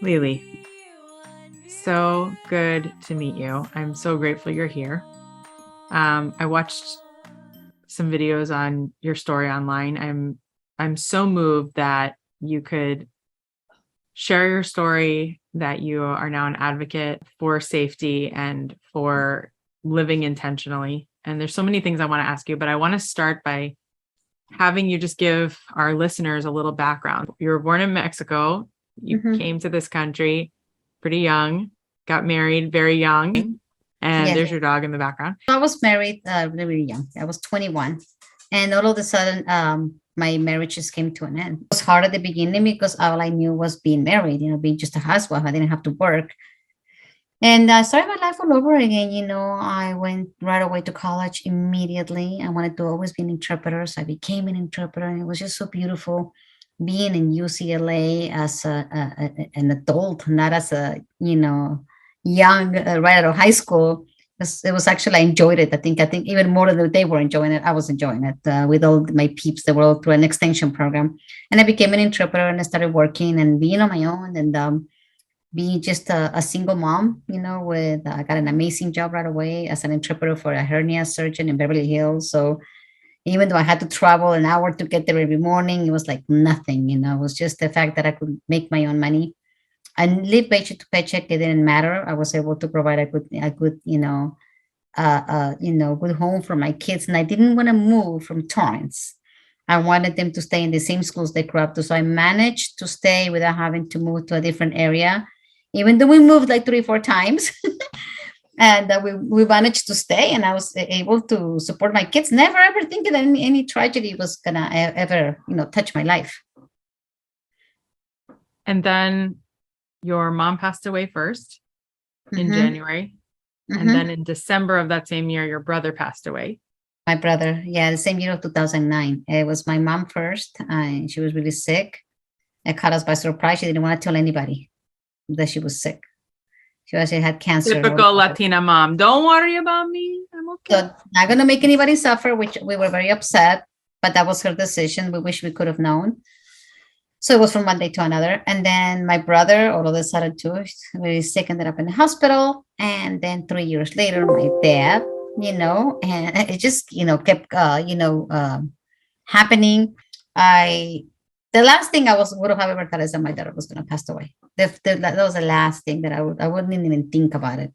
Lili, so good to meet you. I'm so grateful you're here. I watched some videos on your story online. I'm so moved that you could share your story, that you are now an advocate for safety and for living intentionally. And there's so many things I want to ask you, but I want to start by having you just give our listeners a little background. You were born in Mexico. You came to this country pretty young, got married very young, and Yes, there's your dog in the background. I was married really young. I was 21, and all of a sudden, my marriage just came to an end. It was hard at the beginning because all I knew was being married. Being just a housewife. I didn't have to work, and I started my life all over again. I went right away to college immediately. I wanted to always be an interpreter, so I became an interpreter, and it was just so beautiful being in UCLA as an adult, not as a young right out of high school. It was actually I enjoyed it. I think even more than they were enjoying it, I was enjoying it with all my peeps. They were all through an extension program, and I became an interpreter and I started working and being on my own and being just a single mom. With I got an amazing job right away as an interpreter for a hernia surgeon in Beverly Hills. So even though I had to travel an hour to get there every morning, it was like nothing. It was just the fact that I could make my own money and live paycheck to paycheck. It didn't matter. I was able to provide a good, good home for my kids. And I didn't want to move from Torrance. I wanted them to stay in the same schools they grew up to. So I managed to stay without having to move to a different area, even though we moved like 3 or 4 times. And we managed to stay, and I was able to support my kids, never ever thinking that any tragedy was gonna ever touch my life. And then your mom passed away first in Mm-hmm. January. And Mm-hmm. then in December of that same year, your brother passed away. My brother, yeah, the same year of 2009. It was my mom first, and she was really sick. It caught us by surprise. She didn't want to tell anybody that she was sick. She had cancer. Typical Latina mom. Don't worry about me. I'm okay. So not gonna make anybody suffer, which we were very upset, but that was her decision. We wish we could have known. So it was from one day to another. And then my brother, all of a sudden, too, really sick, ended up in the hospital. And then 3 years later, my dad, and it just, kept, happening. I, the last thing I would have ever thought is that my daughter was going to pass away. That was the last thing that I wouldn't even think about it.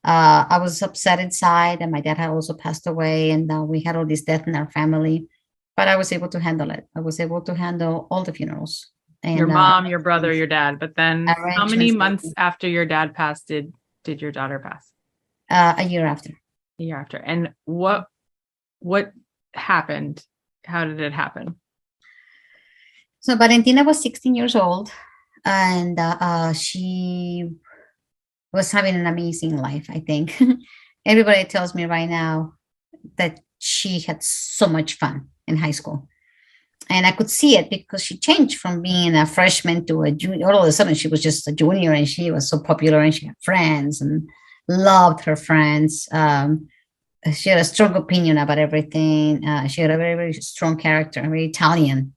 I was upset inside, and my dad had also passed away, and we had all this death in our family. But I was able to handle it. I was able to handle all the funerals Your and mom, your brother, your dad. But then how many arrangements, months after your dad passed did your daughter pass? a year after. A year after. And what happened? How did it happen? So Valentina was 16 years old, and she was having an amazing life. I think everybody tells me right now that she had so much fun in high school. And I could see it because she changed from being a freshman to a junior. All of a sudden, she was just a junior, and she was so popular, and she had friends and loved her friends. She had a strong opinion about everything. She had a very, very strong character, very Italian,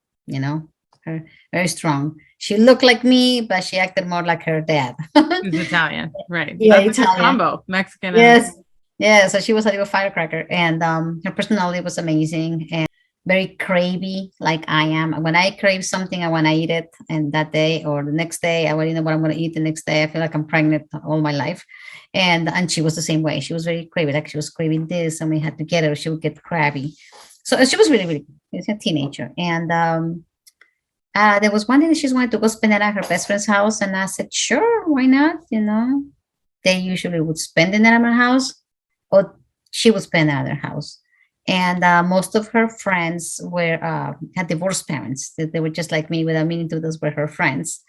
her, very strong. She looked like me, but she acted more like her dad. She's Italian, right? Yeah, That's a good Italian. combo, Mexican and Yes. Yeah. So she was a little firecracker, and her personality was amazing and very cravey, like I am. When I crave something, I want to eat it, and that day or the next day, I want to know what I'm going to eat the next day. I feel like I'm pregnant all my life, and she was the same way. She was very cravey, like she was craving this, and we had to get her. She would get crabby, so she was really, really. She was a teenager, and there was one day that she wanted to go spend it at her best friend's house, and I said, "Sure, why not?" They usually would spend the night at my house, or she would spend it at their house. And most of her friends were had divorced parents. They were just like me, without meaning to. Those were her friends.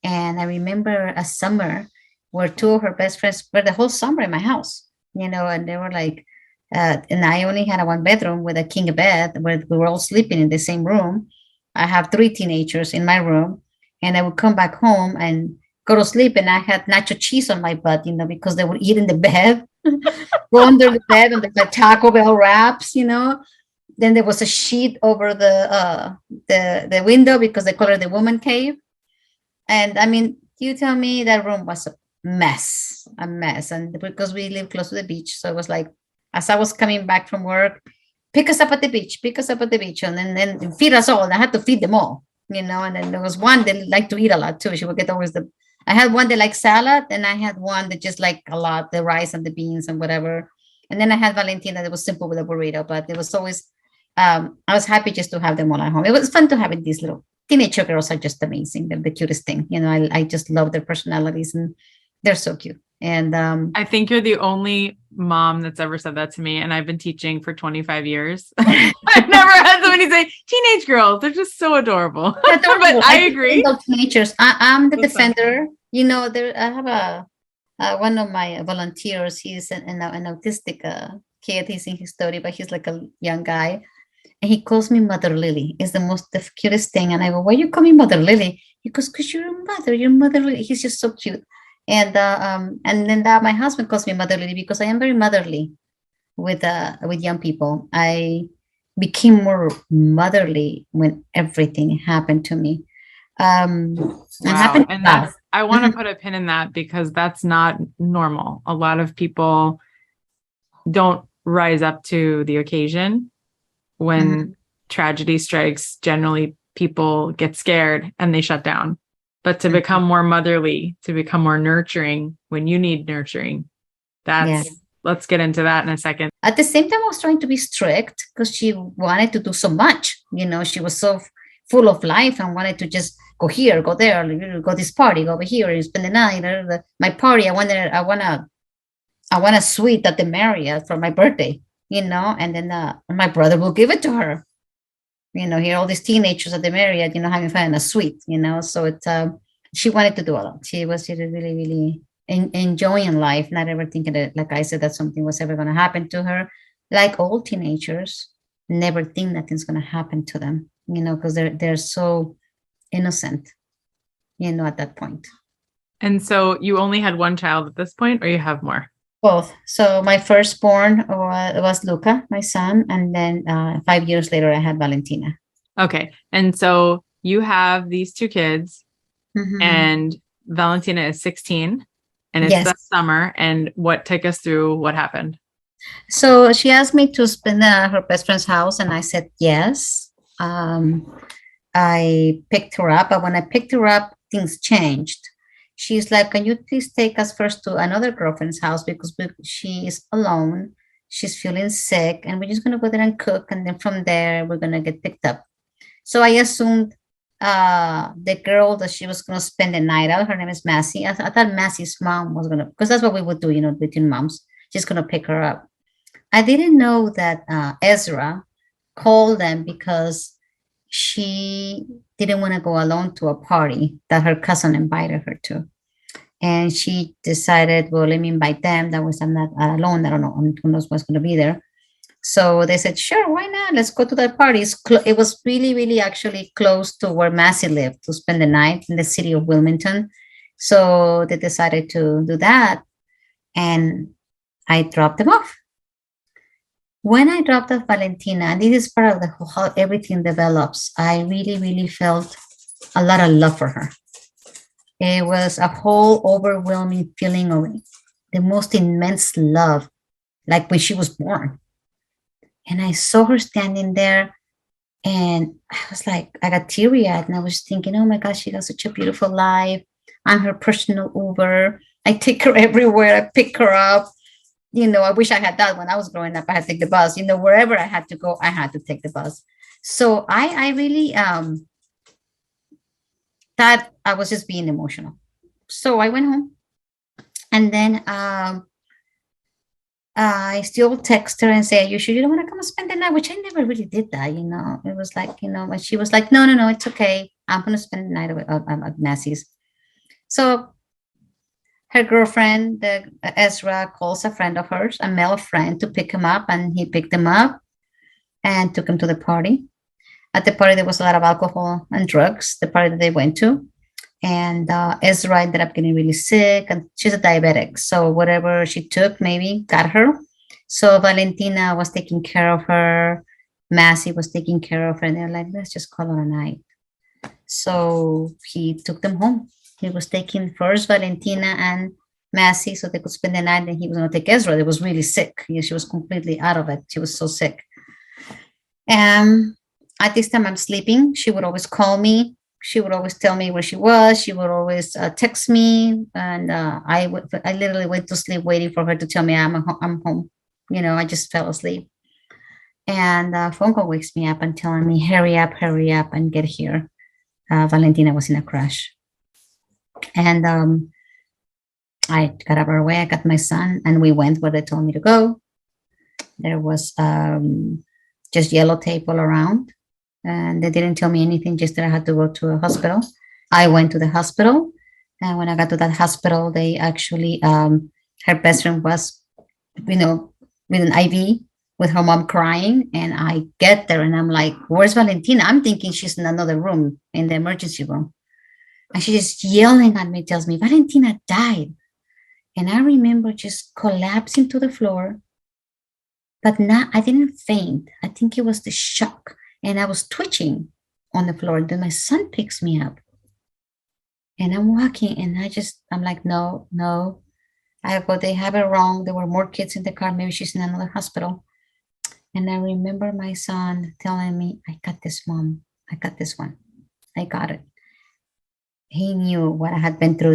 And I remember a summer where two of her best friends were the whole summer in my house. And they were like, and I only had a one bedroom with a king bed where we were all sleeping in the same room. I have three teenagers in my room, and I would come back home and go to sleep, and I had nacho cheese on my butt, because they would eat in the bed, go under the bed, and there's like Taco Bell wraps. Then there was a sheet over the window because they call it the woman cave. And I mean, You tell me that room was a mess. And because we live close to the beach, so it was like, as I was coming back from work, pick us up at the beach, pick us up at the beach, and then feed us all. And I had to feed them all, you know. And then there was one that liked to eat a lot too. She would get always the. I had one that liked salad, and I had one that just liked a lot the rice and the beans and whatever. And then I had Valentina that was simple with a burrito, but it was always. I was happy just to have them all at home. It was fun to have it, these little teenager girls are just amazing. They're the cutest thing. You know, I just love their personalities and they're so cute. And I think you're the only mom that's ever said that to me. And I've been teaching for 25 years. I've never had somebody say teenage girls. They're just so adorable. But I agree. Teenagers. I'm the defender. You know, there I have one of my volunteers. He's an autistic kid. He's in his 30s, but he's like a young guy. And he calls me Mother Lily. It's the cutest thing. And I go, why you call me Mother Lily? He goes, because you're Mother Lily. He's just so cute. And then my husband calls me Mother Lily because I am very motherly with young people. I became more motherly when everything happened to me. Wow. And that's, I want to put a pin in that because that's not normal. A lot of people don't rise up to the occasion. When tragedy strikes, generally people get scared and they shut down. But to become more motherly, to become more nurturing when you need nurturing, let's get into that in a second. At the same time, I was trying to be strict because she wanted to do so much. You know, she was so full of life and wanted to just go here, go there, go this party, go over here, and spend the night. My party, I want a suite at the Marriott for my birthday. You know, and then my brother will give it to her. You know, here all these teenagers at the Marriott, you know, having fun in a suite. You know, so she wanted to do a lot. She was really, really enjoying life, not ever thinking that, like I said, that something was ever going to happen to her. Like all teenagers, never think nothing's going to happen to them. You know, because they're so innocent. You know, at that point. And so you only had one child at this point, or you have more? Both. So my firstborn was Luca, my son, and then 5 years later I had Valentina. Okay, and so you have these two kids, and Valentina is 16, and it's the summer. And take us through what happened? So she asked me to spend her best friend's house, and I said yes. I picked her up, but when I picked her up, things changed. She's like, can you please take us first to another girlfriend's house because she is alone. She's feeling sick and we're just going to go there and cook. And then from there, we're going to get picked up. So I assumed the girl that she was going to spend the night out, her name is Massey. I thought Massey's mom was going to, because that's what we would do, you know, between moms. She's going to pick her up. I didn't know that Ezra called them because she didn't want to go alone to a party that her cousin invited her to. And she decided, well, let me invite them. That was, I'm not alone. I don't know who knows what's going to be there. So they said, sure, why not? Let's go to that party. It was really, really actually close to where Massey lived to spend the night in the city of Wilmington. So they decided to do that. And I dropped them off. When I dropped off Valentina, and this is part of how everything develops, I really, really felt a lot of love for her. It was a whole overwhelming feeling of the most immense love, like when she was born. And I saw her standing there and I was like, I got teary-eyed and I was thinking, oh my gosh, she got such a beautiful life. I'm her personal Uber. I take her everywhere. I pick her up. You know, I wish I had that when I was growing up. I had to take the bus. You know, wherever I had to go, I had to take the bus. So I really thought I was just being emotional. So I went home. And then I still text her and say, you sure you don't want to come and spend the night? Which I never really did that, you know. It was like, you know, and she was like, no, it's okay. I'm going to spend the night at Massey's. So her girlfriend, Ezra, calls a friend of hers, a male friend, to pick him up. And he picked him up and took him to the party. At the party, there was a lot of alcohol and drugs, the party that they went to. And Ezra ended up getting really sick, and she's a diabetic. So whatever she took maybe got her. So Valentina was taking care of her. Massey was taking care of her. And they're like, let's just call it a night. So he took them home. He was taking first Valentina and Massey so they could spend the night, and he was going to take Ezra. That was really sick. She was completely out of it. She was so sick. And at this time, I'm sleeping. She would always call me. She would always tell me where she was. She would always text me, and I literally went to sleep waiting for her to tell me I'm home. I just fell asleep, and a phone call wakes me up and telling me, hurry up, and get here. Valentina was in a crash, and I got up right away. I got my son, and we went where they told me to go. There was just yellow tape all around, and they didn't tell me anything, just that I had to go to a hospital. I went to the hospital, and when I got to that hospital, they actually, her best friend was, with an IV, with her mom crying, and I get there, and I'm like, "Where's Valentina?" I'm thinking she's in another room, in the emergency room, and she's just yelling at me, tells me, "Valentina died." And I remember just collapsing to the floor, but not, I didn't faint. I think it was the shock. And I was twitching on the floor. Then my son picks me up, and I'm walking, and I'm like, no, no. I go, they have it wrong. There were more kids in the car. Maybe she's in another hospital. And I remember my son telling me, I got this, mom. I got this one. I got it. He knew what I had been through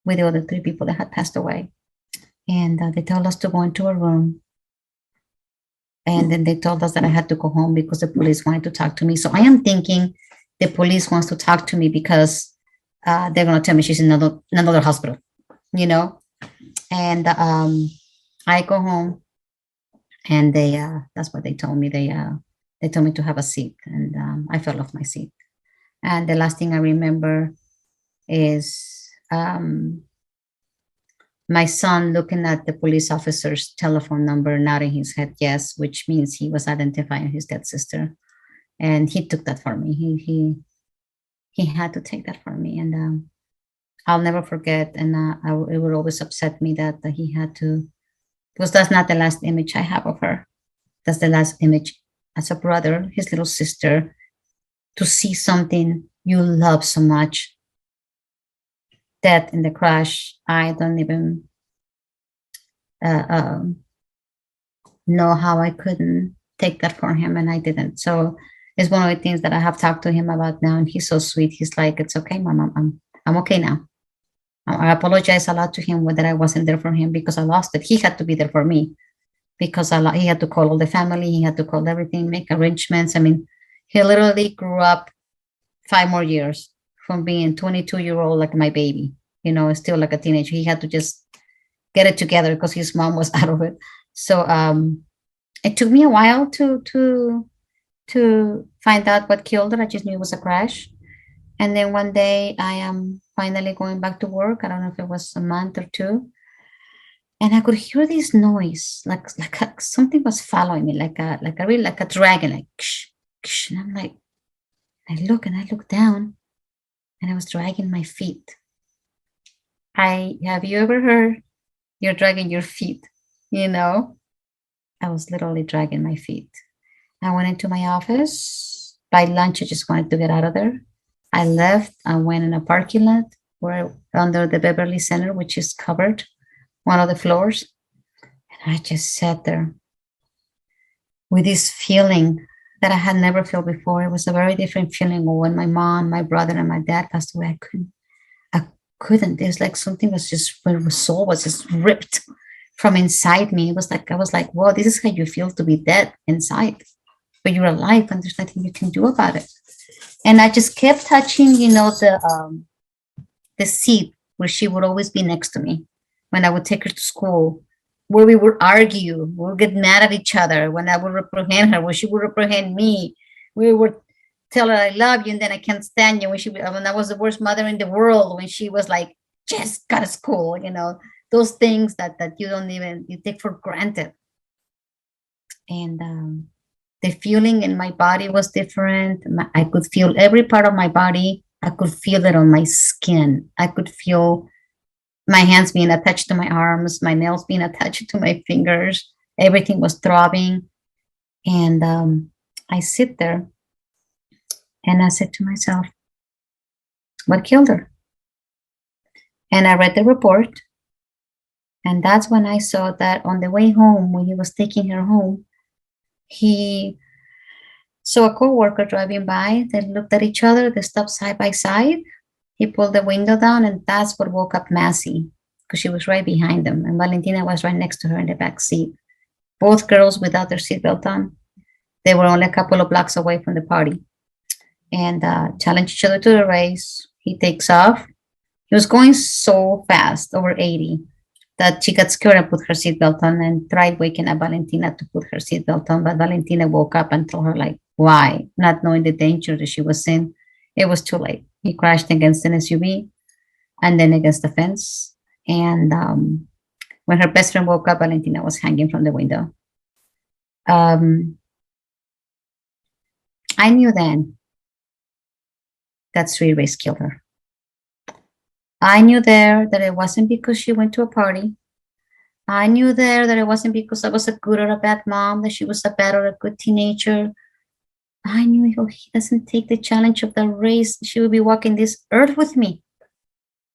with the other three people that had passed away. And they told us to go into a room. And then they told us that I had to go home because the police wanted to talk to me. So I am thinking the police wants to talk to me because they're going to tell me she's in another hospital, you know? And I go home, and that's what they told me. They told me to have a seat, and I fell off my seat. And the last thing I remember is my son looking at the police officer's telephone number, nodding his head yes, which means he was identifying his dead sister, and he took that for me. He had to take that for me, and I'll never forget. And it would always upset me that he had to, because that's not the last image I have of her. That's the last image as a brother, his little sister, to see something you love so much. Death in the crash, I don't even know how I couldn't take that for him, and I didn't. So it's one of the things that I have talked to him about now, and he's so sweet. He's like, "It's okay, mom. I'm okay now." I apologize a lot to him that I wasn't there for him because I lost it. He had to be there for me because he had to call all the family. He had to call everything, make arrangements. I mean, he literally grew up 5 more years from being 22-year-old like my baby, still like a teenager. He had to just get it together because his mom was out of it. So it took me a while to find out what killed her. I just knew it was a crash. And then one day I am finally going back to work. I don't know if it was a month or two. And I could hear this noise, like something was following me, like a dragon, like ksh, ksh. And I'm like, I look down, and I was dragging my feet. Have you ever heard you're dragging your feet? I was literally dragging my feet. I went into my office. By lunch, I just wanted to get out of there. I left. I went in a parking lot under the Beverly Center, which is covered, one of the floors. And I just sat there with this feeling that I had never felt before. It was a very different feeling when my mom, my brother, and my dad passed away. I couldn't. It's like something was just, my soul was just ripped from inside me. It was like, I was like, whoa, this is how you feel to be dead inside, but you're alive and there's nothing you can do about it. And I just kept touching, the seat where she would always be next to me when I would take her to school, where we would argue, we would get mad at each other, when I would reprehend her, when she would reprehend me. We would tell her I love you, and then I can't stand you. When I was the worst mother in the world, when she was like, just go to school, those things that you don't even, you take for granted. And the feeling in my body was different. I could feel every part of my body. I could feel it on my skin. I could feel my hands being attached to my arms, my nails being attached to my fingers. Everything was throbbing. And I sit there and I said to myself, what killed her? And I read the report. And that's when I saw that on the way home, when he was taking her home, he saw a coworker driving by. They looked at each other. They stopped side by side. He pulled the window down, and that's what woke up Massey, because she was right behind them, and Valentina was right next to her in the back seat. Both girls without their seatbelt on. They were only a couple of blocks away from the party, and challenged each other to the race. He takes off. He was going so fast, over 80, that she got scared and put her seatbelt on and tried waking up Valentina to put her seatbelt on. But Valentina woke up and told her, like, why? Not knowing the danger that she was in. It was too late. He crashed against an SUV and then against the fence. And when her best friend woke up, Valentina was hanging from the window. I knew then that street race killed her. I knew there that it wasn't because she went to a party. I knew there that it wasn't because I was a good or a bad mom, that she was a bad or a good teenager. I knew if he doesn't take the challenge of the race, she would be walking this earth with me.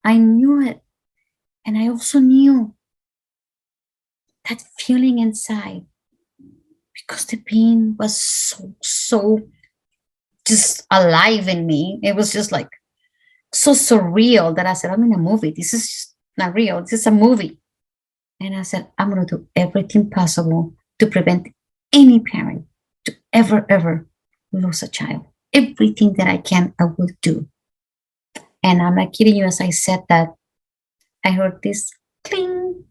I knew it. And I also knew that feeling inside, because the pain was so just alive in me. It was just like so surreal that I said, I'm in a movie. This is just not real. This is a movie. And I said, I'm going to do everything possible to prevent any parent to ever lose a child. Everything that I can, I will do. And I'm not kidding you. As I said that, I heard this cling.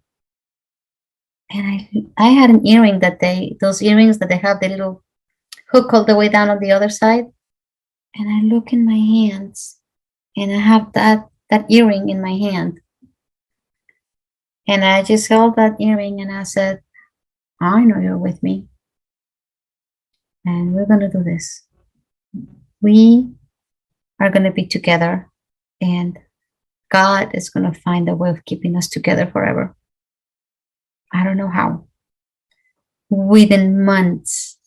And I had an earring that those earrings that they have the little hook all the way down on the other side. And I look in my hands and I have that earring in my hand. And I just held that earring and I said, I know you're with me. And we're going to do this. We are going to be together. And God is going to find a way of keeping us together forever. I don't know how. Within months,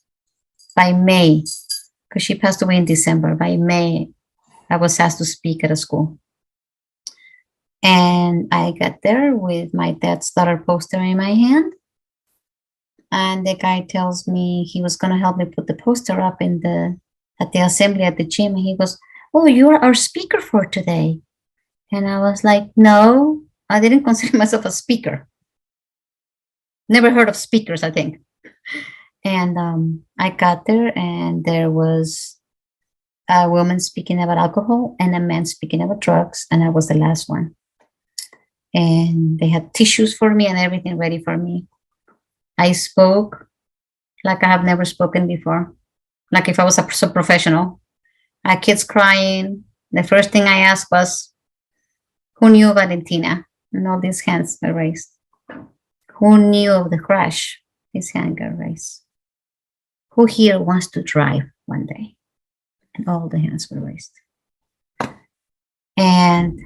by May, because she passed away in December, by May, I was asked to speak at a school. And I got there with my dad's daughter poster in my hand. And the guy tells me he was going to help me put the poster up at the assembly at the gym. And he goes, oh, you are our speaker for today. And I was like, no, I didn't consider myself a speaker. Never heard of speakers, I think. And I got there and there was a woman speaking about alcohol and a man speaking about drugs. And I was the last one. And they had tissues for me and everything ready for me. I spoke like I have never spoken before, like if I was a professional. I had kids crying. The first thing I asked was, who knew Valentina? And all these hands were raised. Who knew of the crash? His hand got raised. Who here wants to drive one day? And all the hands were raised. And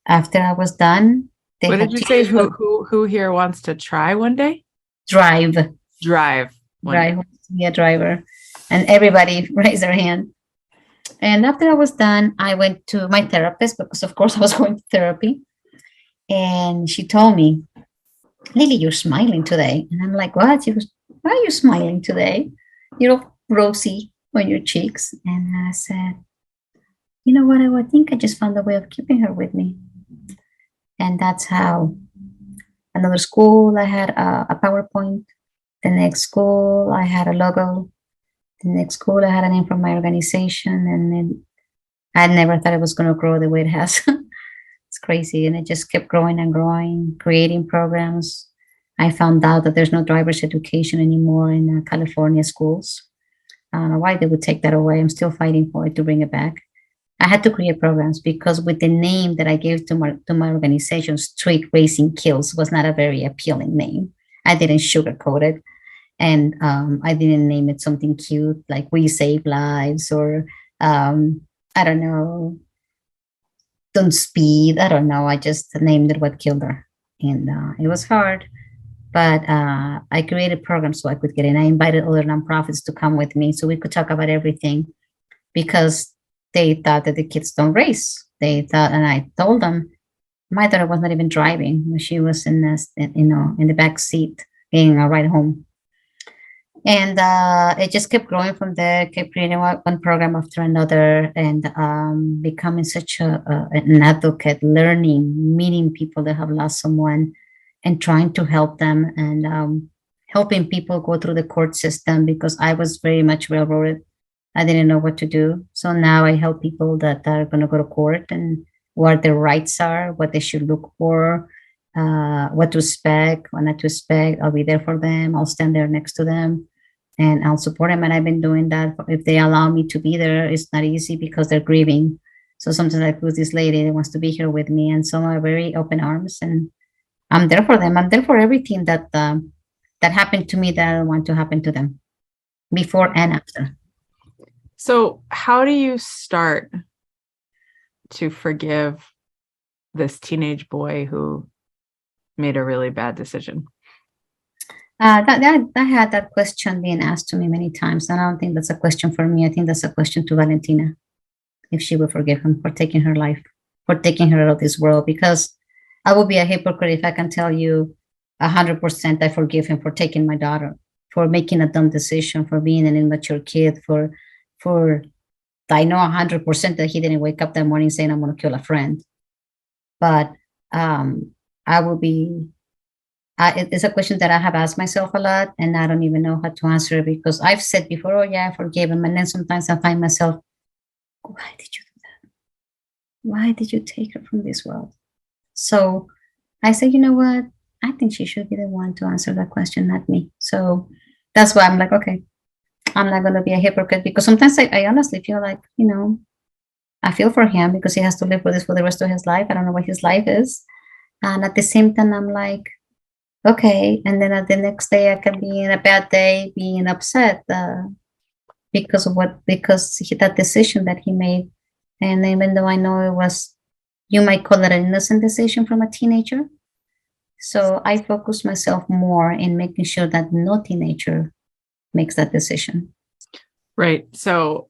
after I was done, what did you say? Who here wants to try one day? Drive. Wants to be a driver. And everybody raised their hand. And after I was done, I went to my therapist because, of course, I was going to therapy. And she told me, Lili, you're smiling today. And I'm like, what? She goes, why are you smiling today? You're all rosy on your cheeks. And I said, you know what? I think I just found a way of keeping her with me. And that's how. Another school, I had a PowerPoint. The next school, I had a logo. The next school, I had a name from my organization. And then I never thought it was going to grow the way it has. It's crazy. And it just kept growing and growing, creating programs. I found out that there's no driver's education anymore in California schools. I don't know why they would take that away. I'm still fighting for it to bring it back. I had to create programs because with the name that I gave to my organization, Street Racing Kills, was not a very appealing name. I didn't sugarcoat it. And I didn't name it something cute like We Save Lives or, I don't know, Don't Speed. I don't know. I just named it What Killed Her. And it was hard. But I created programs so I could get in. I invited other nonprofits to come with me so we could talk about everything because they thought that the kids don't race. They thought, and I told them, my daughter was not even driving. She was in the, in the back seat getting a ride home. And it just kept growing from there, kept creating one program after another, and becoming such an advocate, learning, meeting people that have lost someone, and trying to help them, and helping people go through the court system, because I was very much railroaded. I didn't know what to do. So now I help people that are going to go to court, and what their rights are, what they should look for, what to expect, what not to expect. I'll be there for them. I'll stand there next to them, and I'll support them. And I've been doing that. If they allow me to be there, it's not easy because they're grieving. So sometimes I put this lady that wants to be here with me, and some are very open arms, and I'm there for them. I'm there for everything that happened to me that I want to happen to them, before and after. So how do you start to forgive this teenage boy who made a really bad decision? That I had that question being asked to me many times, and I don't think that's a question for me. I think that's a question to Valentina, if she would forgive him for taking her life, for taking her out of this world. Because I would be a hypocrite if I can tell you 100% I forgive him for taking my daughter, for making a dumb decision, for being an immature kid, for I know 100% that he didn't wake up that morning saying I'm going to kill a friend. But I will be. It's a question that I have asked myself a lot, and I don't even know how to answer it, because I've said before, "Oh yeah, I forgave him," and then sometimes I find myself, "Why did you do that? Why did you take her from this world?" So I say, you know what? I think she should be the one to answer that question, not me. So that's why I'm like, okay, I'm not going to be a hypocrite, because sometimes I honestly feel like, I feel for him, because he has to live with this for the rest of his life. I don't know what his life is. And at the same time, I'm like, okay. And then at the next day, I can be in a bad day, being upset because of that decision that he made. And even though I know it was, you might call it an innocent decision from a teenager. So I focus myself more in making sure that no teenager makes that decision. Right. So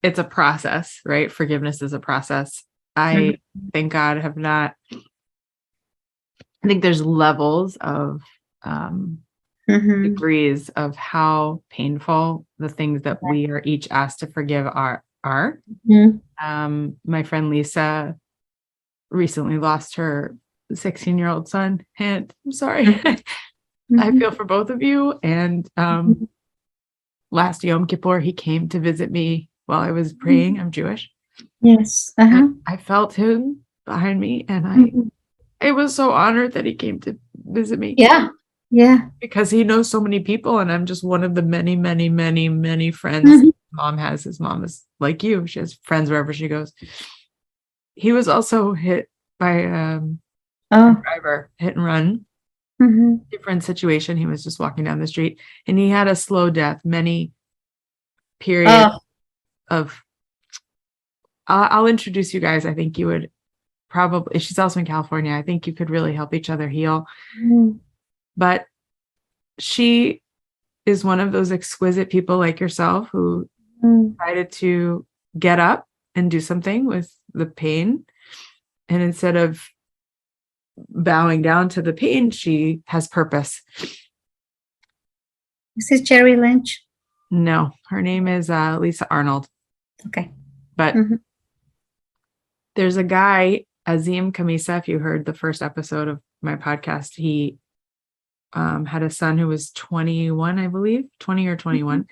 it's a process, right? Forgiveness is a process. I thank God have not. I think there's levels of degrees of how painful the things that we are each asked to forgive are. My friend Lisa recently lost her 16-year-old son, and I'm sorry. I feel for both of you. And last Yom Kippur, he came to visit me while I was praying. I'm Jewish. Yes. I felt him behind me, and I was so honored that he came to visit me. Yeah. Because he knows so many people, and I'm just one of the many, many, many, many friends his mom has. His mom is like you. She has friends wherever she goes. He was also hit by a driver, hit and run. Different situation. He was just walking down the street, and he had a slow death. Many periods of. I'll introduce you guys. I think you would probably. She's also in California. I think you could really help each other heal. But she is one of those exquisite people like yourself who decided to get up and do something with the pain, and instead of bowing down to the pain, she has purpose. Is this Jerry Lynch? No, her name is Lisa Arnold. Okay. But there's a guy, Azim Kamisa, if you heard the first episode of my podcast, he had a son who was 21, I believe, 20 or 21.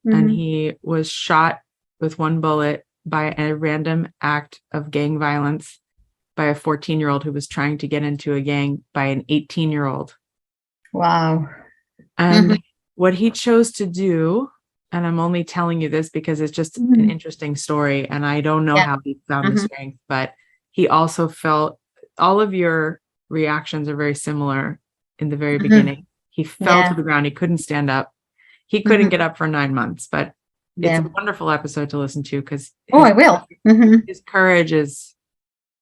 And he was shot with one bullet by a random act of gang violence by a 14-year-old who was trying to get into a gang by an 18-year-old. Wow. And what he chose to do, and I'm only telling you this because it's just an interesting story, and I don't know how he found the strength, but he also felt all of your reactions are very similar in the very beginning. He fell to the ground. He couldn't stand up. He couldn't get up for 9 months, but it's a wonderful episode to listen to because I will. His courage is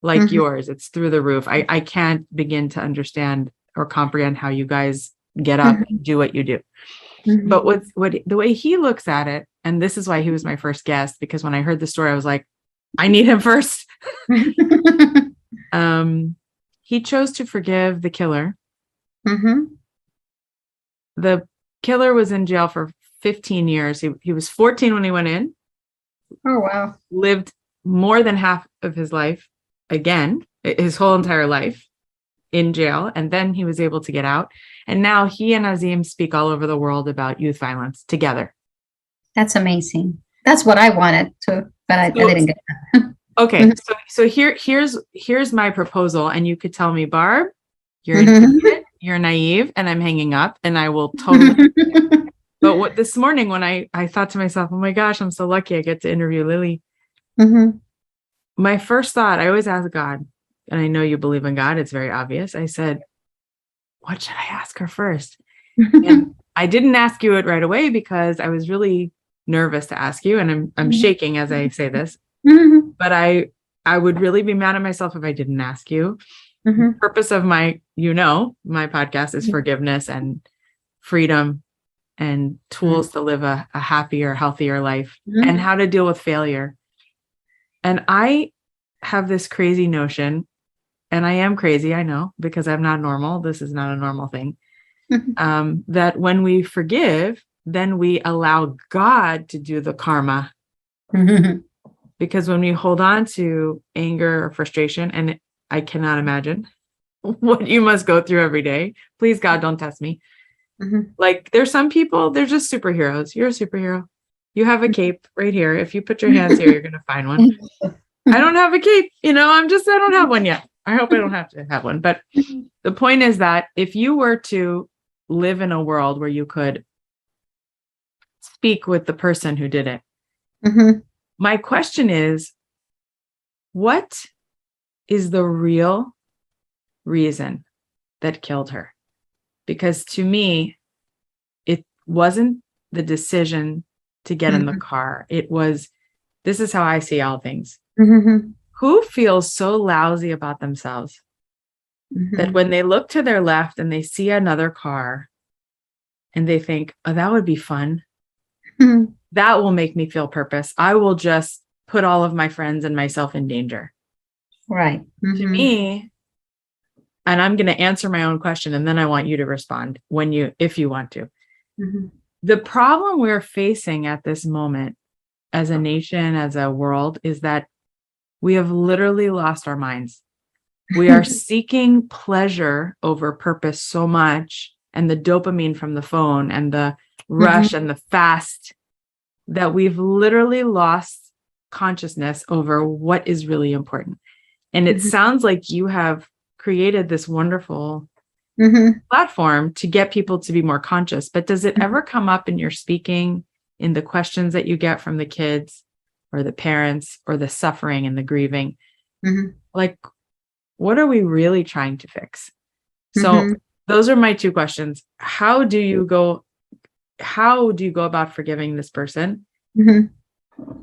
like yours. It's through the roof. I can't begin to understand or comprehend how you guys get up and do what you do. But what the way he looks at it, and this is why he was my first guest, because when I heard the story, I was like, I need him first. he chose to forgive the killer. Mm-hmm. The killer was in jail for 15 years. He was 14 when he went in, Oh, wow. lived more than half of his life again, his whole entire life in jail. And then he was able to get out. And now he and Azim speak all over the world about youth violence together. That's amazing. That's what I wanted to, but I didn't get that. Okay. So here's my proposal. And you could tell me, Barb, you're an Mhm. idiot, you're naive, and I'm hanging up, and I will totally. But this morning when I thought to myself, oh my gosh, I'm so lucky I get to interview Lili. Mhm. My first thought, I always ask God, and I know you believe in God, it's very obvious. I said, what should I ask her first? And I didn't ask you it right away because I was really nervous to ask you, and I'm shaking as I say this. Mhm. But I would really be mad at myself if I didn't ask you. The Mhm. purpose of my podcast is forgiveness and freedom and tools to live a happier, healthier life, and how to deal with failure. And I have this crazy notion, and I am crazy, I know, because I'm not normal. This is not a normal thing. That when we forgive, then we allow God to do the karma. Mhm. Because when we hold on to anger or frustration, and I cannot imagine what you must go through every day. Please, God, don't test me. Mhm. Like, there's some people, they're just superheroes. You're a superhero. You have a cape right here. If you put your hands here, you're going to find one. I don't have a cape. I don't have one yet. I hope I don't have to have one. But the point is that if you were to live in a world where you could speak with the person who did it, Mhm. my question is, what is the real reason that killed her? Because to me, it wasn't the decision to get in the car. It was, this is how I see all things. Mhm. Who feels so lousy about themselves that when they look to their left and they see another car and they think, oh, that would be fun. Mhm. That will make me feel purpose. I will just put all of my friends and myself in danger. Right. To Mhm. me, and I'm going to answer my own question, and then I want you to respond if you want to. Mhm. The problem we're facing at this moment as a nation, as a world, is that we have literally lost our minds. We are seeking pleasure over purpose so much, and the dopamine from the phone and the rush and the fast, that we've literally lost consciousness over what is really important. And it sounds like you have created this wonderful platform to get people to be more conscious. But does it ever come up in your speaking, in the questions that you get from the kids or the parents, or the suffering and the grieving? Like, what are we really trying to fix? So those are my two questions. How do you go about forgiving this person?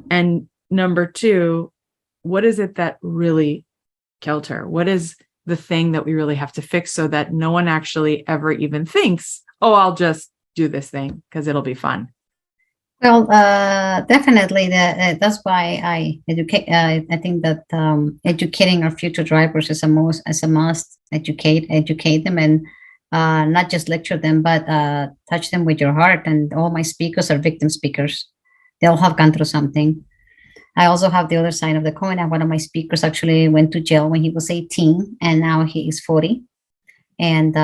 And number two, what is it that really killed her? What is the thing that we really have to fix so that no one actually ever even thinks, oh, I'll just do this thing because it'll be fun? Well, definitely. That's why I educate. I think that educating our future drivers is a must. Educate them, and not just lecture them, but touch them with your heart. And all my speakers are victim speakers. They all have gone through something. I also have the other side of the coin. And one of my speakers actually went to jail when he was 18, and now he is 40. And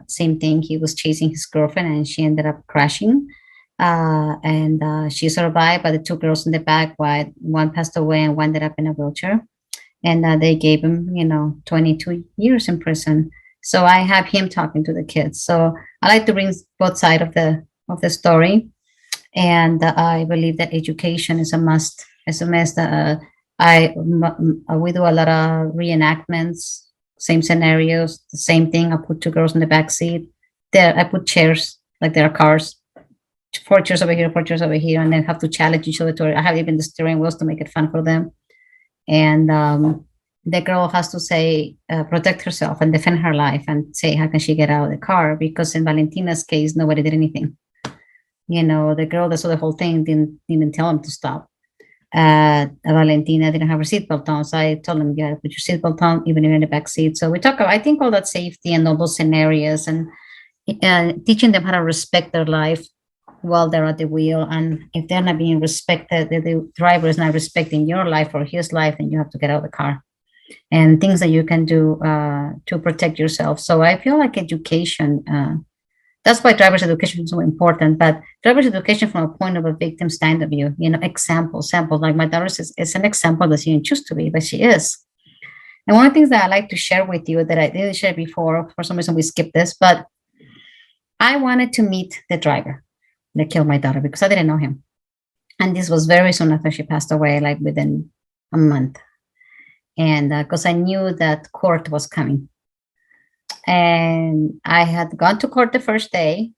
same thing, he was chasing his girlfriend, and she ended up crashing. And she survived, but the two girls in the back, one passed away and one ended up in a wheelchair. And they gave him, 22 years in prison. So I have him talking to the kids. So I like to bring both sides of the story, and I believe that education is a must. It's a must. We do a lot of reenactments, same scenarios, the same thing. I put two girls in the back seat. There, I put chairs like there are cars, four chairs over here, four chairs over here, and they have to challenge each other. I have even the steering wheels to make it fun for them. And the girl has to say, protect herself and defend her life, and say how can she get out of the car? Because in Valentina's case, nobody did anything. The girl that saw the whole thing didn't even tell him to stop. Valentina didn't have her seatbelt on, so I told him, "You gotta put your seatbelt on, even if you're in the back seat." So we talk about, I think, all that safety and all those scenarios, and teaching them how to respect their life while they're at the wheel. And if they're not being respected, the driver is not respecting your life or his life, then you have to get out of the car. And things that you can do to protect yourself. So I feel like education. That's why driver's education is so important. But driver's education from a point of a victim stand of view, example. Like my daughter is an example that she didn't choose to be, but she is. And one of the things that I like to share with you that I didn't share before, for some reason we skipped this, but I wanted to meet the driver that killed my daughter because I didn't know him. And this was very soon after she passed away, like within a month. And because I knew that court was coming. And I had gone to court the first day,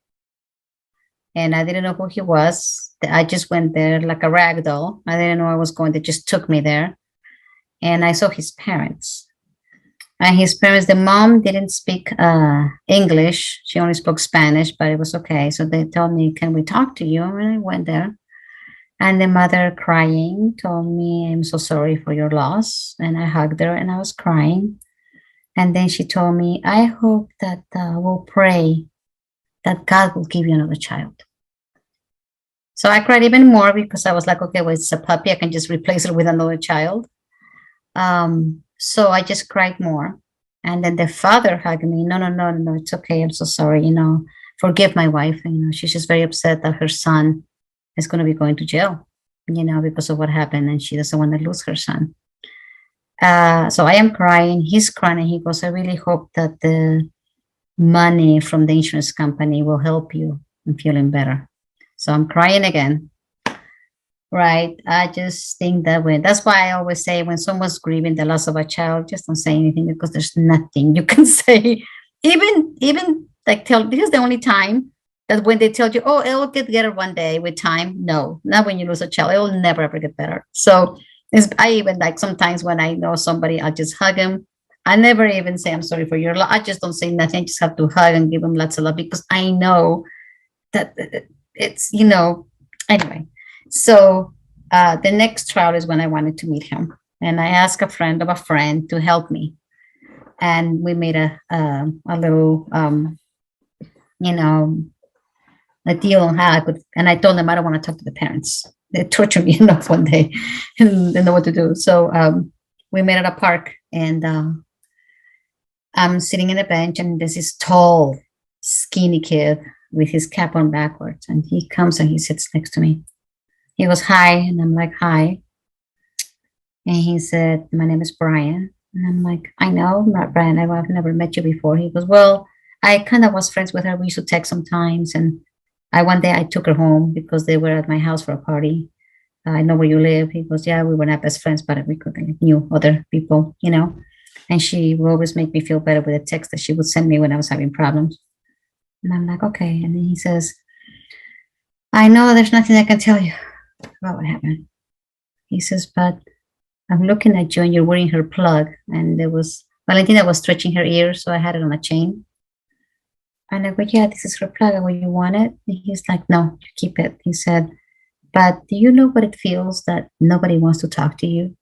and I didn't know who he was. I just went there like a rag doll. I didn't know I was going. They just took me there. And I saw his parents. And his parents, the mom didn't speak English. She only spoke Spanish, but it was okay. So they told me, "Can we talk to you?" And I went there. And the mother, crying, told me, "I'm so sorry for your loss." And I hugged her and I was crying. And then she told me, "I hope that we'll pray that God will give you another child." So I cried even more because I was like, okay, well, it's a puppy. I can just replace it with another child. So I just cried more. And then the father hugged me. "No, no, no, no, it's okay. I'm so sorry. Forgive my wife. She's just very upset that her son is going to be going to jail, because of what happened. And she doesn't want to lose her son." So I am crying. He's crying. And he goes, "I really hope that the money from the insurance company will help you in feeling better." So I'm crying again. Right. I just think that that's why I always say when someone's grieving the loss of a child, just don't say anything because there's nothing you can say. Even like this is the only time that when they tell you, "Oh, it'll get better one day with time." No, not when you lose a child. It will never ever get better. So I even like sometimes when I know somebody, I'll just hug him. I never even say, "I'm sorry for your loss." I just don't say nothing. I just have to hug and give him lots of love because I know that it's, anyway. So the next trial is when I wanted to meet him. And I asked a friend of a friend to help me. And we made a little, a deal on how I could. And I told them I don't want to talk to the parents. They tortured me enough one day and didn't know what to do. So we met at a park, and I'm sitting in a bench, and there's this tall, skinny kid with his cap on backwards. And he comes and he sits next to me. He goes, "Hi." And I'm like, "Hi." And he said, "My name is Brian." And I'm like, "I know, I'm not Brian. I've never met you before." He goes, "Well, I kind of was friends with her. We used to text sometimes. And one day I took her home because they were at my house for a party. I know where you live." He goes, "Yeah, we were not best friends, but we knew other people. And she would always make me feel better with a text that she would send me when I was having problems." And I'm like, "Okay." And then he says, "I know there's nothing I can tell you about what happened." He says, "But I'm looking at you and you're wearing her plug." And Valentina was stretching her ear, so I had it on a chain. And I go, "Yeah, this is her plug. Will you want it?" And he's like, "No, you keep it." He said, "But do you know what it feels that nobody wants to talk to you?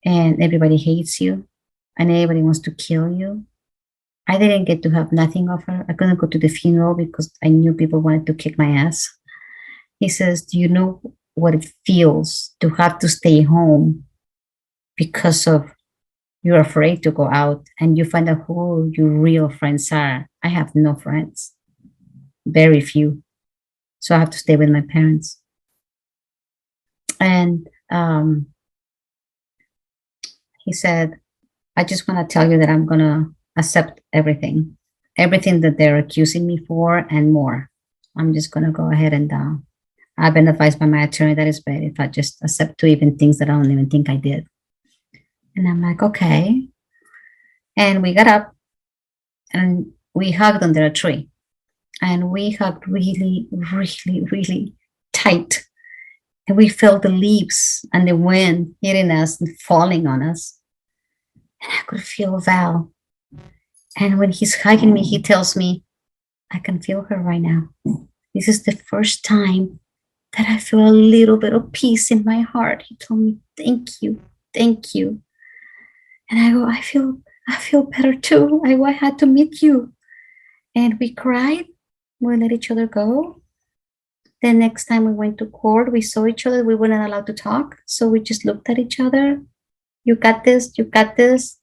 And everybody hates you? And everybody wants to kill you?" I didn't get to have nothing of her. I couldn't go to the funeral because I knew people wanted to kick my ass. He says, "Do you know what it feels to have to stay home because of you're afraid to go out and you find out who your real friends are?" I have no friends, very few. So I have to stay with my parents. And he said, "I just want to tell you that I'm going to accept everything that they're accusing me for and more. I'm just going to go ahead and I've been advised by my attorney that it's better if I just accept to even things that I don't even think I did." And I'm like, "Okay." And we got up and we hugged under a tree. And we hugged really, really, really tight. And we felt the leaves and the wind hitting us and falling on us. And I could feel Val. And when he's hugging me, he tells me, "I can feel her right now. This is the first time that I feel a little bit of peace in my heart. He told me, thank you, thank you. And I go, I feel better too. I had to meet you. And we cried. We let each other go. The next time we went to court, we saw each other. We weren't allowed to talk. So we just looked at each other. You got this, you got this.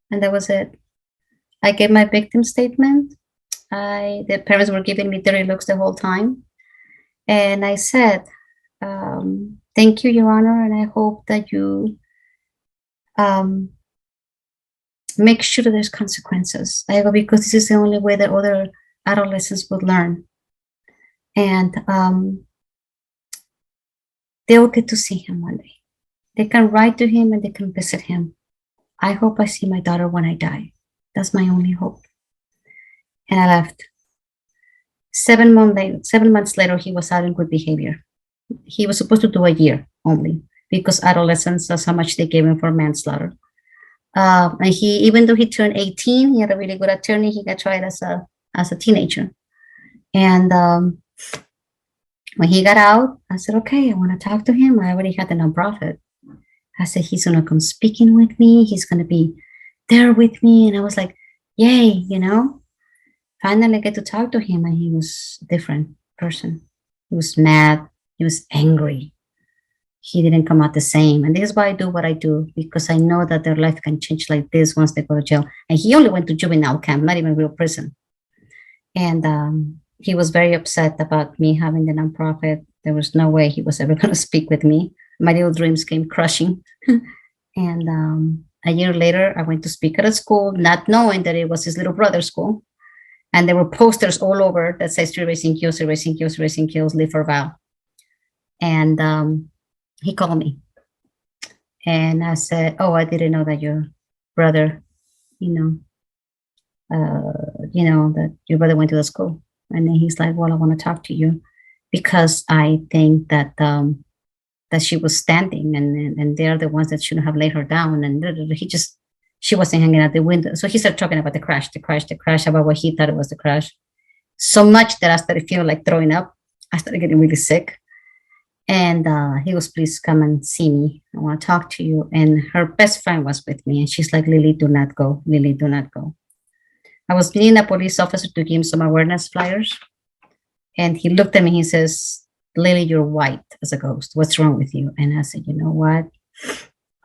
And that was it. I gave my victim statement. The parents were giving me dirty looks the whole time. And I said, thank you, Your Honor. And I hope that you make sure that there's consequences. I go, because this is the only way that other adolescents would learn. And they'll get to see him one day. They can write to him and they can visit him. I hope I see my daughter when I die. That's my only hope. And I left. 7 months later, he was out in good behavior. He was supposed to do a year only because adolescents, that's how much they gave him for manslaughter. And even though he turned 18, he had a really good attorney. He got tried as a teenager. And when he got out, I said, okay, I want to talk to him. I already had the nonprofit. I said, he's going to come speaking with me. He's going to be there with me. And I was like, yay, finally I get to talk to him. And he was a different person. He was mad. He was angry. He didn't come out the same. And this is why I do what I do, because I know that their life can change like this once they go to jail. And he only went to juvenile camp, not even real prison. And he was very upset about me having the nonprofit. There was no way he was ever going to speak with me. My little dreams came crushing. And a year later, I went to speak at a school, not knowing that it was his little brother's school. And there were posters all over that says, erasing kills, erasing kills, erasing kills, live for Val. And he called me. And I said, oh, I didn't know that your brother, that your brother went to the school. And then he's like, well, I want to talk to you because I think that she was standing and they're the ones that shouldn't have laid her down. And she wasn't hanging out the window. So he started talking about the crash, about what he thought it was the crash. So much that I started feeling like throwing up. I started getting really sick. And he was, please come and see me. I want to talk to you. And her best friend was with me. And she's like, Lili, do not go. Lili, do not go. I was meeting a police officer to give him some awareness flyers. And he looked at me, he says, Lili, you're white as a ghost. What's wrong with you? And I said, you know what?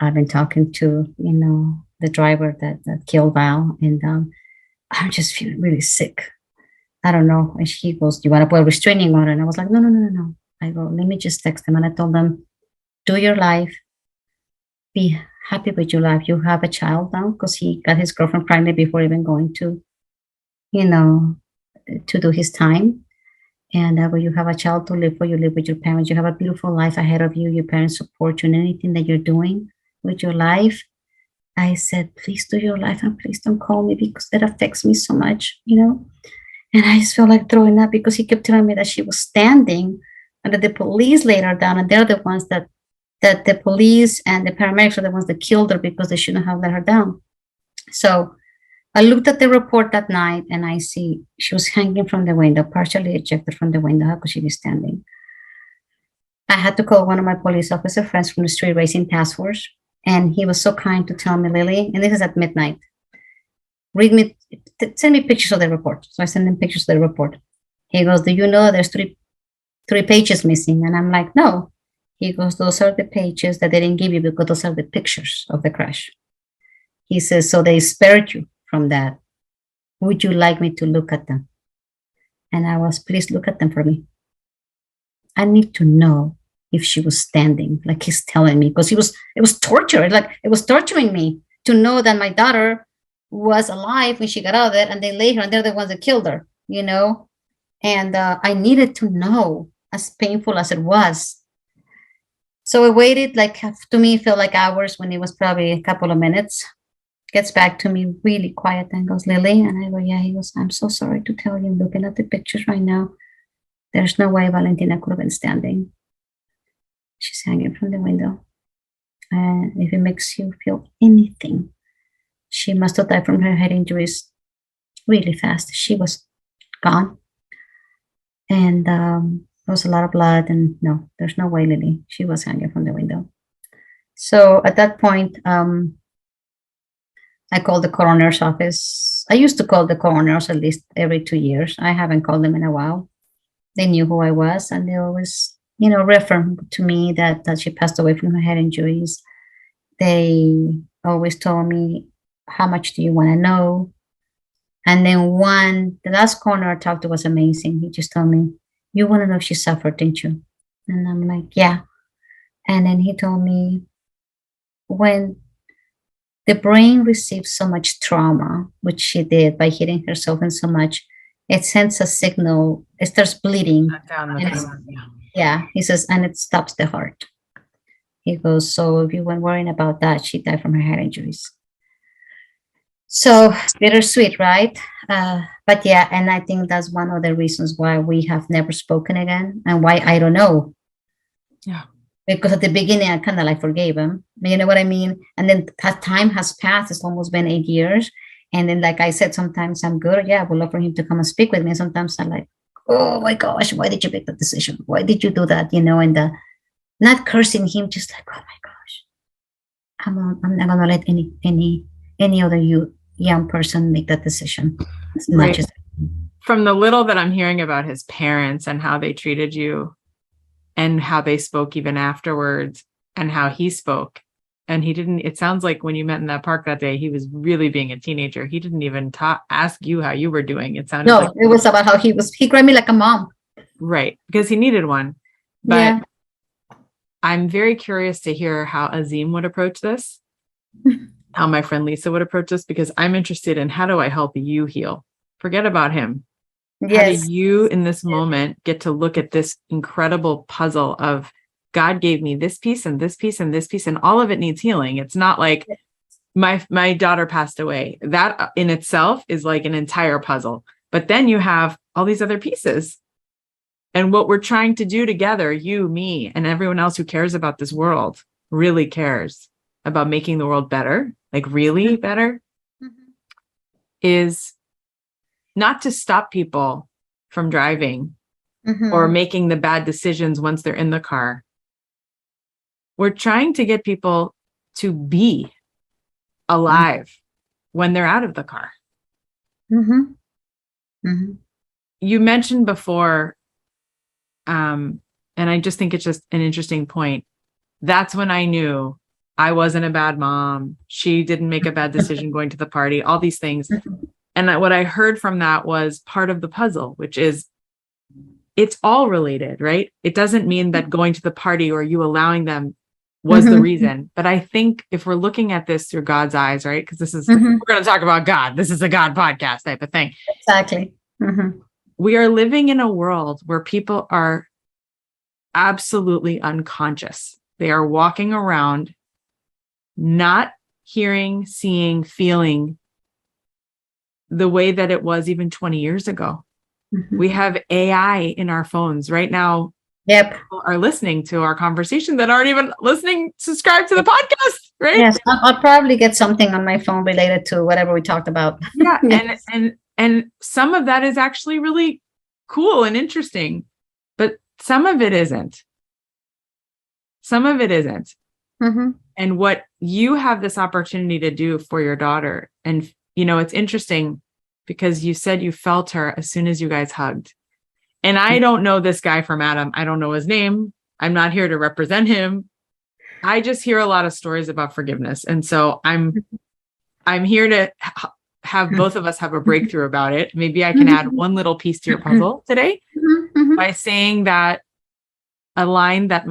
I've been talking to, the driver that killed Val. And I'm just feeling really sick. I don't know. And she goes, do you want to put a restraining order? And I was like, no. I go, let me just text them. And I told them, do your life. Be happy with your life. You have a child now, because he got his girlfriend pregnant before even going to, to do his time. And when you have a child to live for, you live with your parents. You have a beautiful life ahead of you. Your parents support you in anything that you're doing with your life. I said, please do your life and please don't call me because that affects me so much, And I just felt like throwing up because he kept telling me that she was standing and that the police laid her down. And they're the ones that the police and the paramedics are the ones that killed her because they shouldn't have let her down. So I looked at the report that night and I see she was hanging from the window, partially ejected from the window. How could she be standing? I had to call one of my police officer friends from the street racing task force. And he was so kind to tell me, Lili, and this is at midnight, send me pictures of the report. So I sent him pictures of the report. He goes, do you know there's three pages missing? And I'm like, no. He goes, those are the pages that they didn't give you because those are the pictures of the crash. He says, so they spared you from that. Would you like me to look at them? And I was, please look at them for me. I need to know if she was standing, like he's telling me, because it was torture. Like it was torturing me to know that my daughter was alive when she got out of there, and they laid her, and they're the ones that killed her, And I needed to know, as painful as it was. So I waited, to me, it felt like hours when it was probably a couple of minutes. Gets back to me really quiet and goes, Lili? And I go, yeah. He goes, I'm so sorry to tell you, looking at the pictures right now, there's no way Valentina could have been standing. She's hanging from the window. And if it makes you feel anything, she must have died from her head injuries really fast. She was gone. And There was a lot of blood, and no, there's no way, Lily. She was hanging from the window. So at that point, I called the coroner's office. I used to call the coroners at least every 2 years. I haven't called them in a while. They knew who I was, and they always, referred to me that she passed away from her head injuries. They always told me, how much do you want to know? And then the last coroner I talked to was amazing. He just told me, you want to know if she suffered, didn't you? And I'm like, yeah. And then he told me, when the brain receives so much trauma, which she did by hitting herself in so much, it sends a signal, it starts bleeding. Shut down the And phone. yeah, he says, and it stops the heart. He goes, so if you weren't worrying about that, she died from her head injuries. So bittersweet, right? But yeah, and I think that's one of the reasons why we have never spoken again, and why I don't know. Yeah. Because at the beginning, I kind of like forgave him. You know what I mean? And then time has passed. It's almost been 8 years. And then, like I said, sometimes I'm good. Yeah, I would love for him to come and speak with me. Sometimes I'm like, oh my gosh, why did you make that decision? Why did you do that? And not cursing him, just like, oh my gosh, I'm not gonna let any other young person make that decision. It's not Right. just From the little that I'm hearing about his parents and how they treated you and how they spoke even afterwards and how he spoke. And it sounds like when you met in that park that day, he was really being a teenager. He didn't even ask you how you were doing. It sounded like it was about how he grabbed me like a mom. Right. Because he needed one. But Yeah. I'm very curious to hear how Azim would approach this, how my friend Lisa would approach this, because I'm interested in how do I help you heal? Forget about him. How Yes. do you in this moment get to look at this incredible puzzle of God gave me this piece and this piece and this piece, and all of it needs healing. It's not like my daughter passed away. That in itself is like an entire puzzle. But then you have all these other pieces. And what we're trying to do together, you, me, and everyone else who cares about this world, really cares about making the world better, like really better, is not to stop people from driving or making the bad decisions once they're in the car. We're trying to get people to be alive when they're out of the car. You mentioned before, and I just think it's just an interesting point. That's when I knew I wasn't a bad mom. She didn't make a bad decision going to the party, all these things. And what I heard from that was part of the puzzle, which is it's all related, right? It doesn't mean that going to the party or you allowing them was the reason. But I think if we're looking at this through God's eyes, right? Because this is, we're going to talk about God. This is a God podcast type of thing. Exactly. We are living in a world where people are absolutely unconscious. They are walking around, not hearing, seeing, feeling the way that it was even 20 years ago. We have AI in our phones right now. Yep. People are listening to our conversation that aren't even subscribe to the podcast, right? Yes, I'll probably get something on my phone related to whatever we talked about. Yeah. And some of that is actually really cool and interesting, but some of it isn't. Some of it isn't. And what you have this opportunity to do for your daughter. And, it's interesting because you said you felt her as soon as you guys hugged. And I don't know this guy from Adam. I don't know his name. I'm not here to represent him. I just hear a lot of stories about forgiveness. And so I'm here to have both of us have a breakthrough about it. Maybe I can add one little piece to your puzzle today by saying that a line that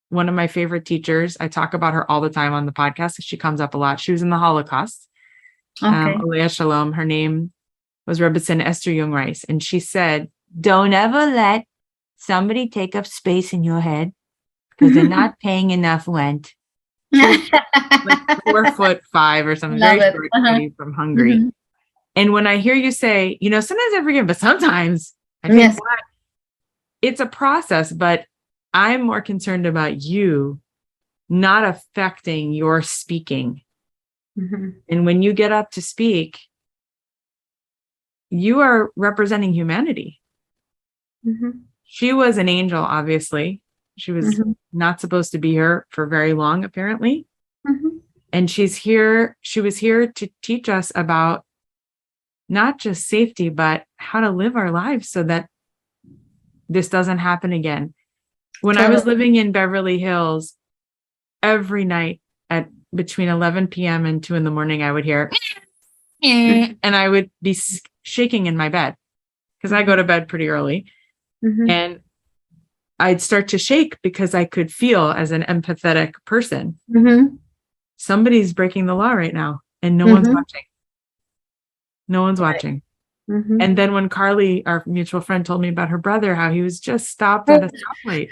one of my favorite teachers, I talk about her all the time on the podcast. She comes up a lot. She was in the Holocaust. Aliyah Shalom. Her name was Rebbetzin Esther Young Rice. And she said, don't ever let somebody take up space in your head because they're not paying enough rent. Like 4'5" or something, very short lady from Hungary. And when I hear you say, sometimes I forgive, but sometimes I think what? It's a process, but I'm more concerned about you not affecting your speaking. And when you get up to speak, you are representing humanity. She was an angel, obviously. She was not supposed to be here for very long, apparently. And she was here to teach us about not just safety, but how to live our lives so that this doesn't happen again. When I was living in Beverly Hills, every night at between 11 p.m. and 2 in the morning, I would hear, and I would be shaking in my bed because I go to bed pretty early. And I'd start to shake because I could feel, as an empathetic person, somebody's breaking the law right now and no one's watching. No one's watching. And then when Carly, our mutual friend, told me about her brother, how he was just stopped at a stoplight.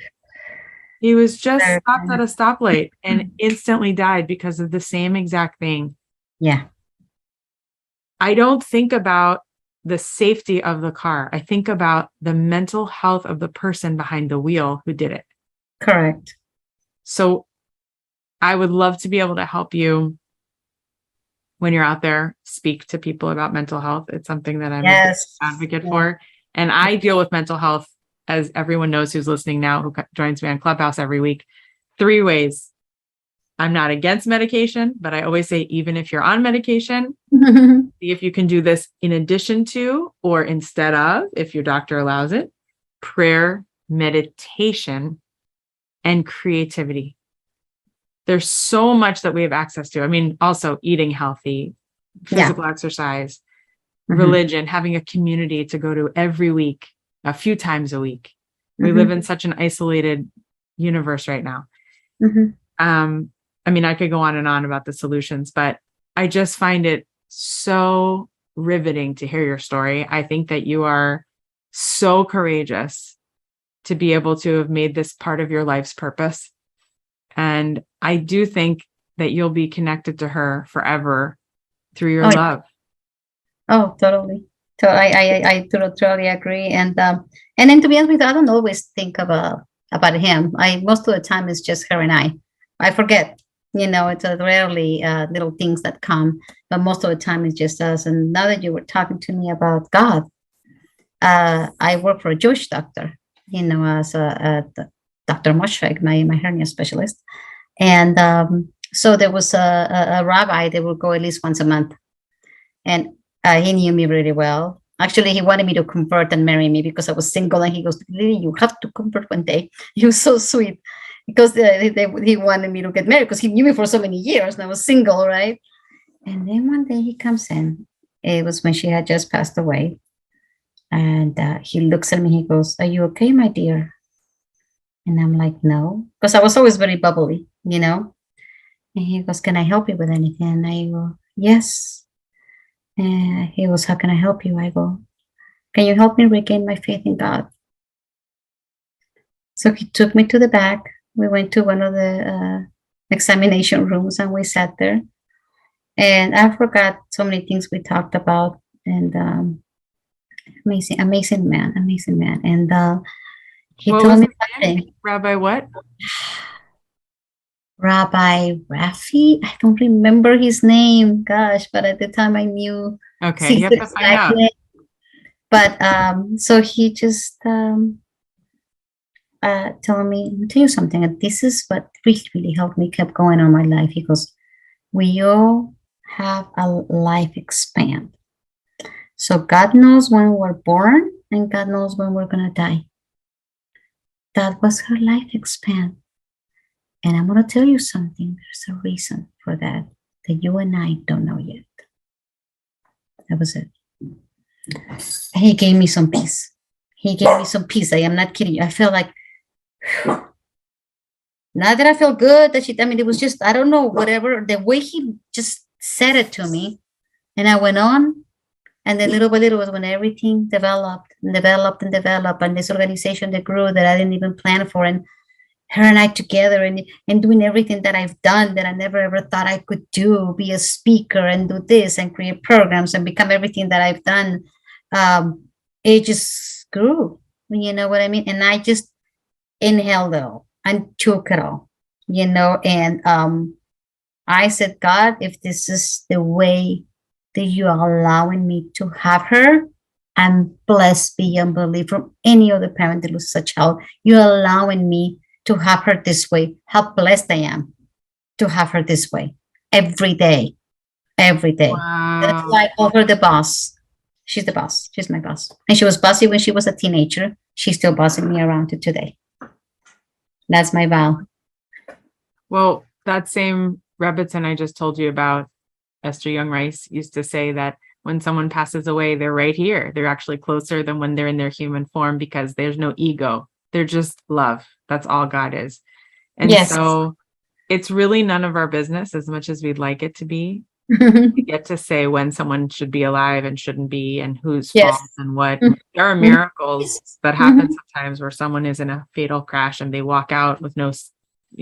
He was just stopped at a stoplight and instantly died because of the same exact thing. Yeah. I don't think about the safety of the car. I think about the mental health of the person behind the wheel who did it. Correct. So I would love to be able to help you when you're out there, speak to people about mental health. It's something that I'm an advocate for. And I deal with mental health, as everyone knows who's listening now, who joins me on Clubhouse every week, 3 ways. I'm not against medication, but I always say, even if you're on medication, see if you can do this in addition to, or instead of, if your doctor allows it, prayer, meditation, and creativity. There's so much that we have access to. I mean, also eating healthy, physical exercise, religion, having a community to go to every week, a few times a week. We live in such an isolated universe right now. I mean, I could go on and on about the solutions, but I just find it so riveting to hear your story. I think that you are so courageous to be able to have made this part of your life's purpose. And I do think that you'll be connected to her forever through your love. Oh, totally. So I totally agree. And then, to be honest with you, I don't always think about him. Most of the time it's just her and I forget, it's rarely little things that come, but most of the time it's just us. And now that you were talking to me about God, I work for a Jewish doctor, as a Dr. Moshfegh, my hernia specialist. And so there was a rabbi that would go at least once a month. And he knew me really well. Actually, he wanted me to convert and marry me because I was single. And he goes, Lili, you have to convert one day. He was so sweet because he wanted me to get married because he knew me for so many years and I was single, right? And then one day he comes in. It was when she had just passed away. And he looks at me. He goes, are you okay, my dear? And I'm like, no, because I was always very bubbly, And he goes, can I help you with anything? And I go, yes. And he goes, how can I help you? I go, can you help me regain my faith in God? So he took me to the back. We went to one of the examination rooms and we sat there. And I forgot so many things we talked about. And amazing man. And he told me something. Rabbi what? Rabbi Rafi. I don't remember his name. Gosh, but at the time I knew. Okay, you have to find out. But so he just told me, I'll tell you something. And this is what really, really helped me, kept going on my life. He goes, we all have a life span. So God knows when we're born and God knows when we're going to die. That was her life span. And I'm going to tell you something. There's a reason for that you and I don't know yet. That was it. And he gave me some peace. I am not kidding you. I felt like, not that I felt good, it was just, I don't know, whatever, the way he just said it to me. And I went on. And then little by little was when everything developed. And this organization that grew that I didn't even plan for. And her and I together and doing everything that I've done that I never ever thought I could do, be a speaker and do this and create programs and become everything that I've done. It just grew, you know what I mean? And I just inhaled it all and took it all, and I said, God, if this is the way that you're allowing me to have her, I'm blessed beyond belief from any other parent that loses a child. You're allowing me to have her this way. How blessed I am to have her this way every day, every day. That's Wow. why I call her the boss. She's the boss. She's my boss. And she was bossy when she was a teenager. She's still bossing me around to today. That's my vow. Well, that same Rebbitzin I just told you about, Esther Young Rice, used to say that when someone passes away, they're right here. They're actually closer than when they're in their human form because there's no ego. They're just love. That's all God is. And Yes. so it's really none of our business as much as we'd like it to be. We get to say when someone should be alive and shouldn't be, and whose Yes. fault and what. Mhm. There are miracles that Mhm. happen sometimes where someone is in a fatal crash and they walk out with no,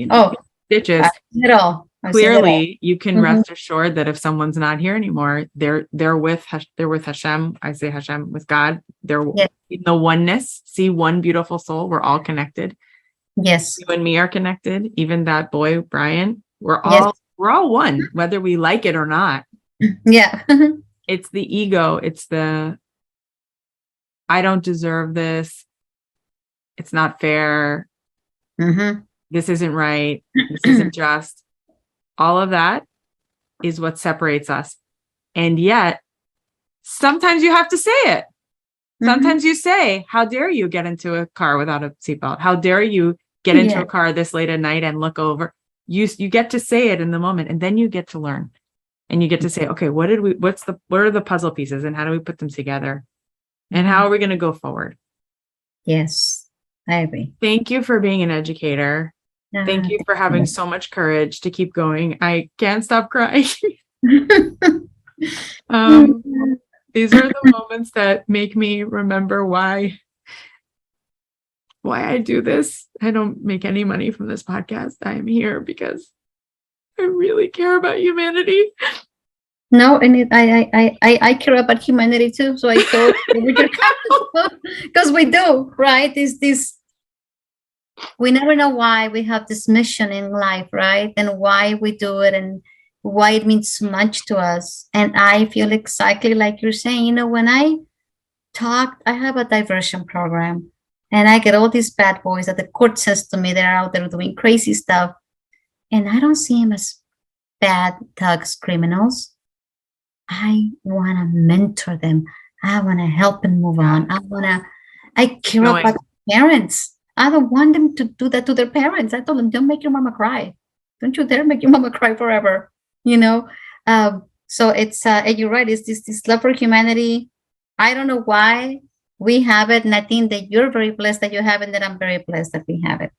Oh, stitches. I've seen it all. I've seen it all. Clearly, you can Mhm. rest assured that if someone's not here anymore, they're with Hashem. I say Hashem, with God. They're Yes. in the oneness. See one beautiful soul. We're all connected. Yes. You and me are connected. Even that boy, Brian. We're Yes. all one, whether we like it or not. Yeah. It's the ego. It's the I don't deserve this. It's not fair. Mm-hmm. This isn't right. This isn't just. All of that is what separates us. And yet, sometimes you have to say it. Sometimes you say, how dare you get into a car without a seatbelt? How dare you get into a car this late at night and look over? You get to say it in the moment, and then you get to learn. And you get to say, okay, what are the puzzle pieces and how do we put them together? And how are we going to go forward? Yes, I agree. Thank you for being an educator. Thank you for having so much courage to keep going. I can't stop crying. These are the moments that make me remember why I do this. I don't make any money from this podcast. I am here because I really care about humanity. No, and I care about humanity too. So I thought because we do, right? This we never know why we have this mission in life, right? And why we do it and why it means so much to us. And I feel exactly like you're saying, when I have a diversion program and I get all these bad boys that the court says to me, they're out there doing crazy stuff. And I don't see them as bad thugs, criminals. I want to mentor them. I want to help them move on. I care about parents. I don't want them to do that to their parents. I told them, don't make your mama cry. Don't you dare make your mama cry forever. So it's, and you're right. It's this love for humanity. I don't know why we have it. And I think that you're very blessed that you have it, and that I'm very blessed that we have it.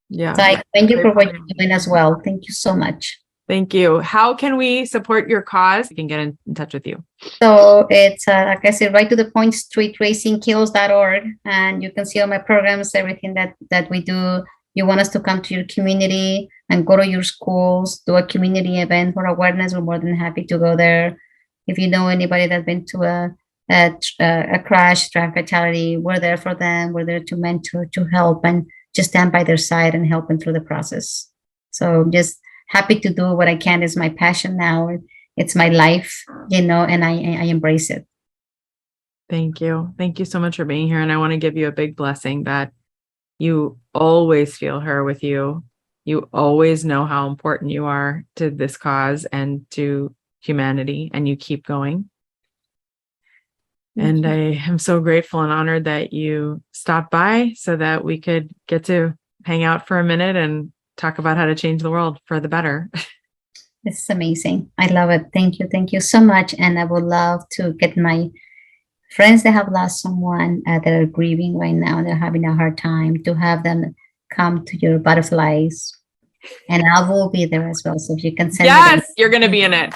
Yeah. So I thank you for what you're doing as well. Thank you so much. Thank you. How can we support your cause? We can get in touch with you. So it's, like I said, right to the point, streetracingkills.org. And you can see all my programs, everything that we do. You want us to come to your community and go to your schools, do a community event for awareness. We're more than happy to go there. If you know anybody that's been to a crash, traffic fatality, we're there for them. We're there to mentor, to help, and just stand by their side and help them through the process. So just happy to do what I can. Is my passion now. It's my life, and I embrace it. Thank you. Thank you so much for being here. And I want to give you a big blessing that you always feel her with you. You always know how important you are to this cause and to humanity, and you keep going. And I am so grateful and honored that you stopped by so that we could get to hang out for a minute and talk about how to change the world for the better. It's amazing. I love it. Thank you. Thank you so much. And I would love to get my friends that have lost someone that are grieving right now, they're having a hard time, to have them come to your butterflies. And I will be there as well. So if you can send me. Yes, you're going to be in it.